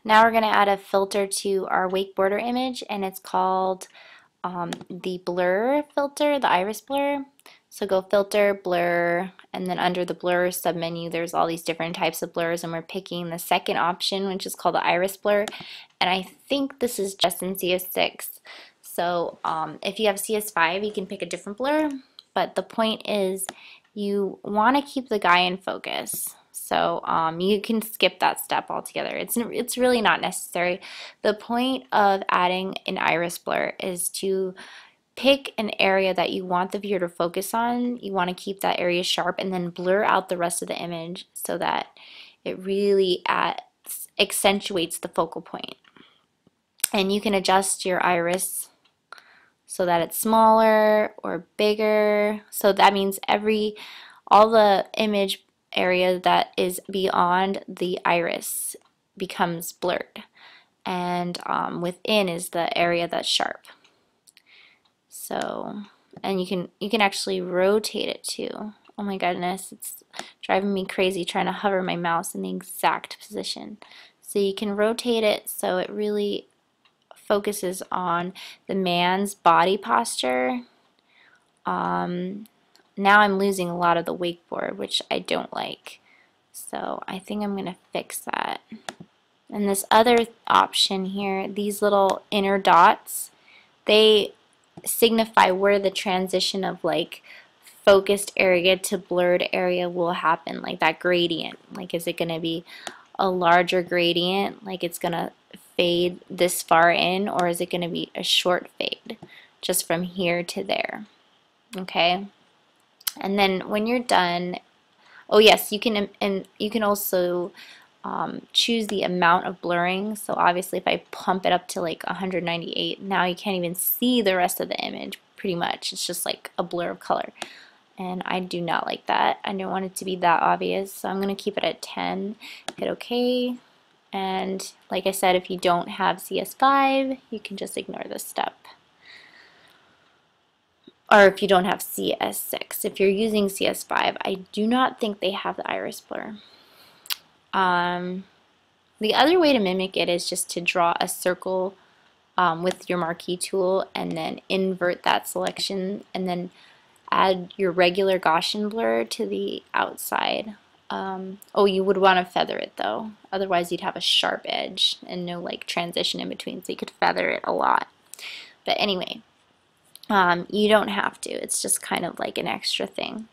Now we're going to add a filter to our wake border image, and it's called the blur filter, the iris blur. So go filter, blur, and then under the blur submenu there's all these different types of blurs, and we're picking the second option, which is called the iris blur, and I think this is just in CS6. So if you have CS5 you can pick a different blur, but the point is you want to keep the guy in focus. So you can skip that step altogether. It's really not necessary. The point of adding an iris blur is to pick an area that you want the viewer to focus on. You want to keep that area sharp and then blur out the rest of the image so that it really accentuates the focal point. And you can adjust your iris so that it's smaller or bigger. So that means all the image area that is beyond the iris becomes blurred, and within is the area that's sharp. So, and you can actually rotate it too. Oh my goodness, it's driving me crazy trying to hover my mouse in the exact position. So you can rotate it so it really focuses on the man's body posture. Now I'm losing a lot of the wakeboard, which I don't like. So I think I'm going to fix that. And this other option here, these little inner dots, they signify where the transition of like focused area to blurred area will happen, like that gradient. Like, is it going to be a larger gradient, like it's going to fade this far in, or is it going to be a short fade just from here to there? Okay. And then when you're done, oh yes, you can, and you can also choose the amount of blurring. So obviously if I pump it up to like 198, now you can't even see the rest of the image pretty much. It's just like a blur of color. And I do not like that. I don't want it to be that obvious. So I'm going to keep it at 10, hit OK. And like I said, if you don't have CS5, you can just ignore this step. Or if you don't have CS6. If you're using CS5, I do not think they have the iris blur. The other way to mimic it is just to draw a circle with your marquee tool and then invert that selection and then add your regular Gaussian blur to the outside. Oh, you would want to feather it though. Otherwise you'd have a sharp edge and no like transition in between, so you could feather it a lot. But anyway, you don't have to. It's just kind of like an extra thing.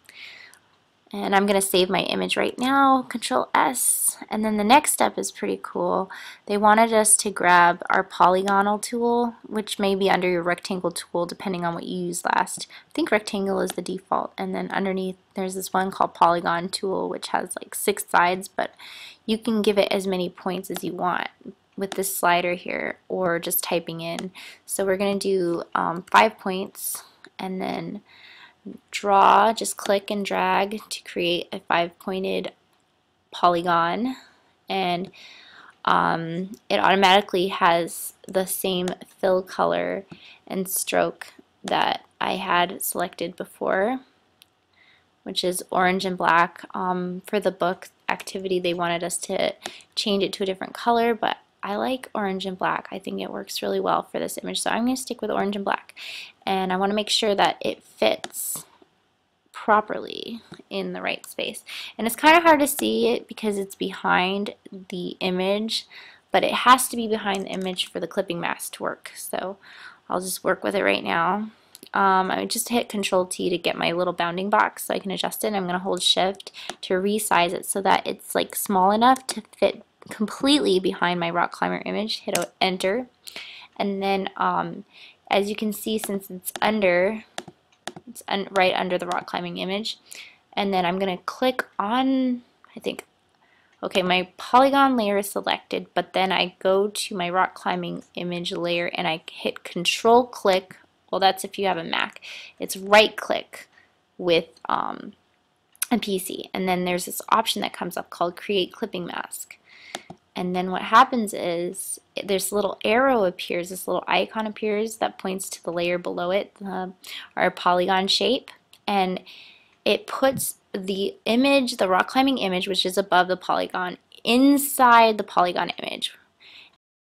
And I'm going to save my image right now, Control S, and then the next step is pretty cool. They wanted us to grab our polygonal tool, which may be under your rectangle tool depending on what you used last. I think rectangle is the default, and then underneath there's this one called polygon tool, which has like 6 sides, but you can give it as many points as you want with this slider here, or just typing in. So we're going to do 5 points, and then draw, just click and drag to create a 5-pointed polygon, and it automatically has the same fill color and stroke that I had selected before, which is orange and black. For the book activity they wanted us to change it to a different color, but I like orange and black. I think it works really well for this image, so I'm going to stick with orange and black. And I want to make sure that it fits properly in the right space. And it's kind of hard to see it because it's behind the image, but it has to be behind the image for the clipping mask to work. So I'll just work with it right now. I just hit Control T to get my little bounding box so I can adjust it. I'm going to hold Shift to resize it so that it's like small enough to fit completely behind my rock climber image. Hit Enter, and then as you can see, since it's right under the rock climbing image, and then I'm going to click on, I think, okay, my polygon layer is selected, but then I go to my rock climbing image layer and I hit Control click. Well, that's if you have a Mac. It's right click with a PC, and then there's this option that comes up called Create Clipping Mask. And then what happens is this little arrow appears, this little icon appears that points to the layer below it, our polygon shape, and it puts the image, the rock climbing image, which is above the polygon, inside the polygon image.